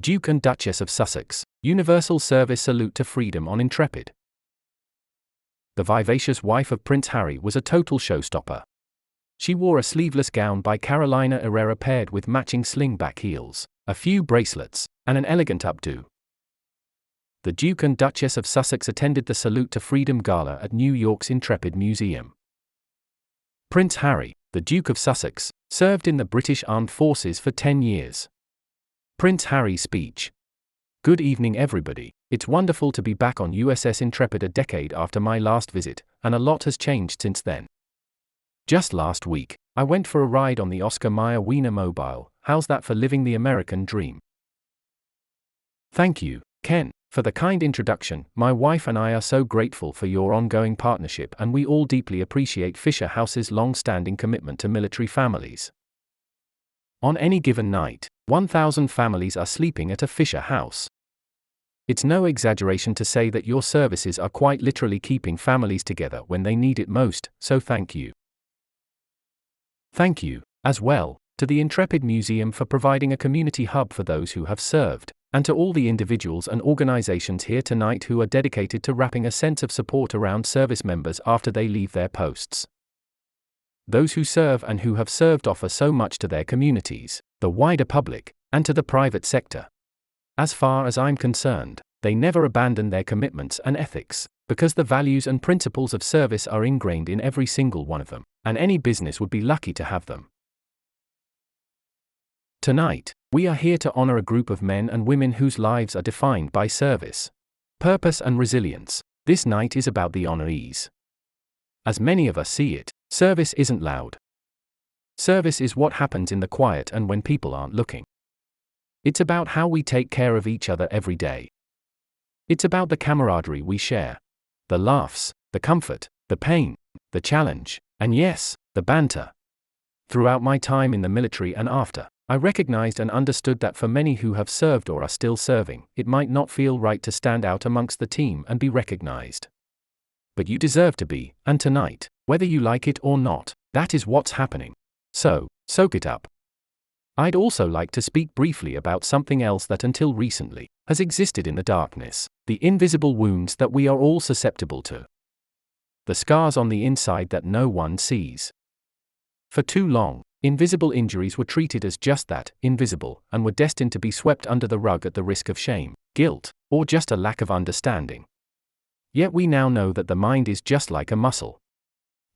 Duke and Duchess of Sussex, universal service salute to freedom on Intrepid. The vivacious wife of Prince Harry was a total showstopper. She wore a sleeveless gown by Carolina Herrera paired with matching sling-back heels, a few bracelets, and an elegant updo. The Duke and Duchess of Sussex attended the Salute to Freedom Gala at New York's Intrepid Museum. Prince Harry, the Duke of Sussex, served in the British Armed Forces for 10 years. Prince Harry's speech. Good evening everybody, it's wonderful to be back on USS Intrepid a decade after my last visit, and a lot has changed since then. Just last week, I went for a ride on the Oscar Mayer Wiener Mobile. How's that for living the American dream? Thank you, Ken, for the kind introduction. My wife and I are so grateful for your ongoing partnership, and we all deeply appreciate Fisher House's long-standing commitment to military families. On any given night, 1,000 families are sleeping at a Fisher House. It's no exaggeration to say that your services are quite literally keeping families together when they need it most, so thank you. Thank you, as well, to the Intrepid Museum for providing a community hub for those who have served, and to all the individuals and organizations here tonight who are dedicated to wrapping a sense of support around service members after they leave their posts. Those who serve and who have served offer so much to their communities, the wider public, and to the private sector. As far as I'm concerned, they never abandon their commitments and ethics, because the values and principles of service are ingrained in every single one of them, and any business would be lucky to have them. Tonight, we are here to honor a group of men and women whose lives are defined by service, purpose and resilience. This night is about the honorees. As many of us see it, service isn't loud. Service is what happens in the quiet and when people aren't looking. It's about how we take care of each other every day. It's about the camaraderie we share. The laughs, the comfort, the pain, the challenge, and yes, the banter. Throughout my time in the military and after, I recognized and understood that for many who have served or are still serving, it might not feel right to stand out amongst the team and be recognized. But you deserve to be, and tonight, whether you like it or not, that is what's happening. So, soak it up. I'd also like to speak briefly about something else that until recently has existed in the darkness, the invisible wounds that we are all susceptible to. The scars on the inside that no one sees. For too long, invisible injuries were treated as just that, invisible, and were destined to be swept under the rug at the risk of shame, guilt, or just a lack of understanding. Yet we now know that the mind is just like a muscle.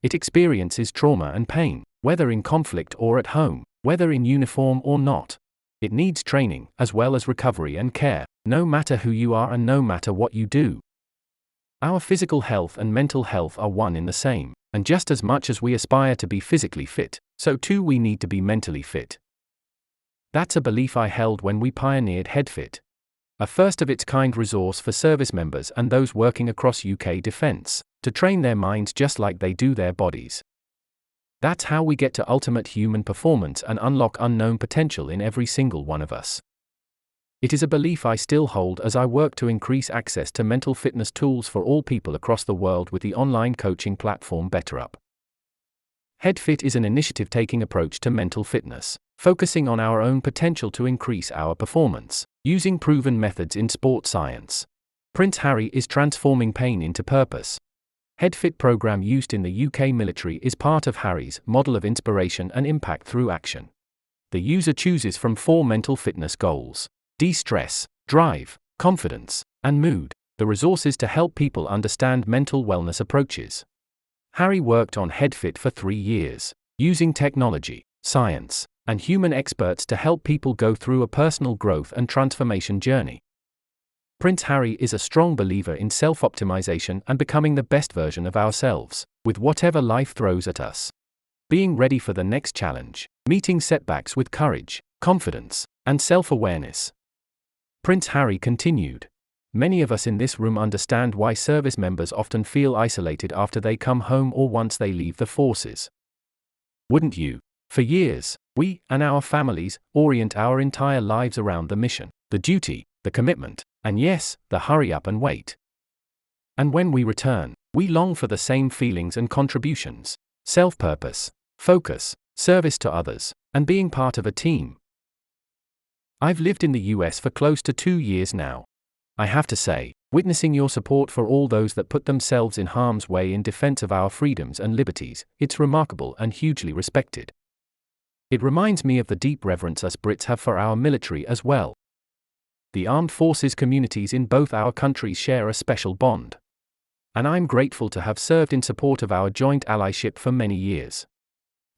It experiences trauma and pain, whether in conflict or at home, whether in uniform or not. It needs training, as well as recovery and care, no matter who you are and no matter what you do. Our physical health and mental health are one in the same, and just as much as we aspire to be physically fit, so too we need to be mentally fit. That's a belief I held when we pioneered Headfit, a first-of-its-kind resource for service members and those working across UK defence, to train their minds just like they do their bodies. That's how we get to ultimate human performance and unlock unknown potential in every single one of us. It is a belief I still hold as I work to increase access to mental fitness tools for all people across the world with the online coaching platform BetterUp. Headfit is an initiative taking approach to mental fitness, focusing on our own potential to increase our performance, using proven methods in sports science. Prince Harry is transforming pain into purpose. Headfit program used in the UK military is part of Harry's model of inspiration and impact through action. The user chooses from 4 mental fitness goals: de-stress, drive, confidence, and mood, the resources to help people understand mental wellness approaches. Harry worked on Headfit for 3 years, using technology, science, and human experts to help people go through a personal growth and transformation journey. Prince Harry is a strong believer in self-optimization and becoming the best version of ourselves, with whatever life throws at us. Being ready for the next challenge, meeting setbacks with courage, confidence, and self-awareness. Prince Harry continued. Many of us in this room understand why service members often feel isolated after they come home or once they leave the forces. Wouldn't you? For years, we, and our families, orient our entire lives around the mission, the duty, the commitment, and yes, the hurry up and wait. And when we return, we long for the same feelings and contributions: self-purpose, focus, service to others, and being part of a team. I've lived in the US for close to 2 years now. I have to say, witnessing your support for all those that put themselves in harm's way in defense of our freedoms and liberties, it's remarkable and hugely respected. It reminds me of the deep reverence us Brits have for our military as well. The armed forces communities in both our countries share a special bond. And I'm grateful to have served in support of our joint allyship for many years.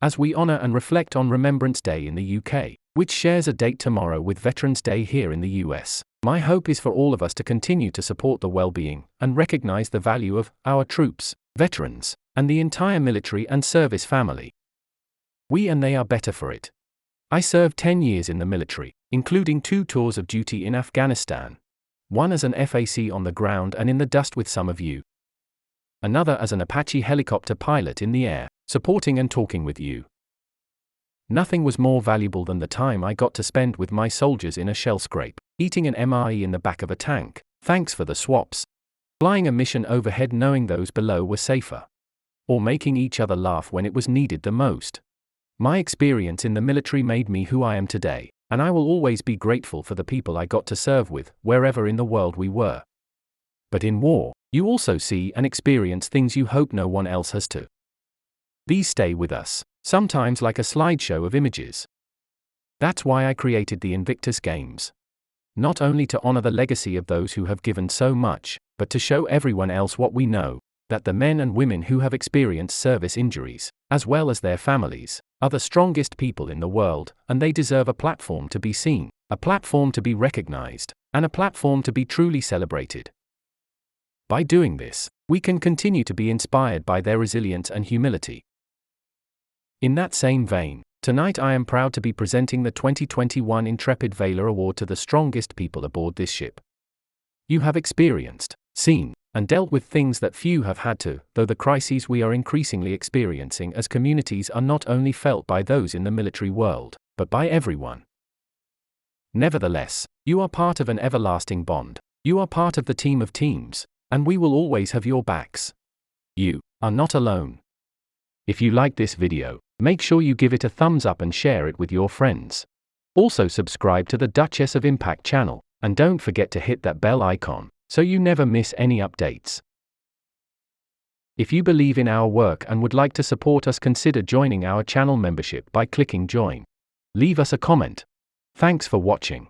As we honor and reflect on Remembrance Day in the UK, which shares a date tomorrow with Veterans Day here in the US, my hope is for all of us to continue to support the well-being and recognize the value of our troops, veterans, and the entire military and service family. We and they are better for it. I served 10 years in the military, including 2 tours of duty in Afghanistan. One as an FAC on the ground and in the dust with some of you. Another as an Apache helicopter pilot in the air, supporting and talking with you. Nothing was more valuable than the time I got to spend with my soldiers in a shell scrape, eating an MRE in the back of a tank, thanks for the swaps, flying a mission overhead knowing those below were safer, or making each other laugh when it was needed the most. My experience in the military made me who I am today, and I will always be grateful for the people I got to serve with, wherever in the world we were. But in war, you also see and experience things you hope no one else has to. These stay with us, sometimes like a slideshow of images. That's why I created the Invictus Games. Not only to honor the legacy of those who have given so much, but to show everyone else what we know, that the men and women who have experienced service injuries, as well as their families, are the strongest people in the world, and they deserve a platform to be seen, a platform to be recognized, and a platform to be truly celebrated. By doing this, we can continue to be inspired by their resilience and humility. In that same vein, tonight I am proud to be presenting the 2021 Intrepid Valor Award to the strongest people aboard this ship. You have experienced, seen, and dealt with things that few have had to, though the crises we are increasingly experiencing as communities are not only felt by those in the military world, but by everyone. Nevertheless, you are part of an everlasting bond, you are part of the team of teams, and we will always have your backs. You are not alone. If you like this video, make sure you give it a thumbs up and share it with your friends. Also subscribe to the Duchess of Impact channel, and don't forget to hit that bell icon, so you never miss any updates. If you believe in our work and would like to support us, consider joining our channel membership by clicking join. Leave us a comment. Thanks for watching.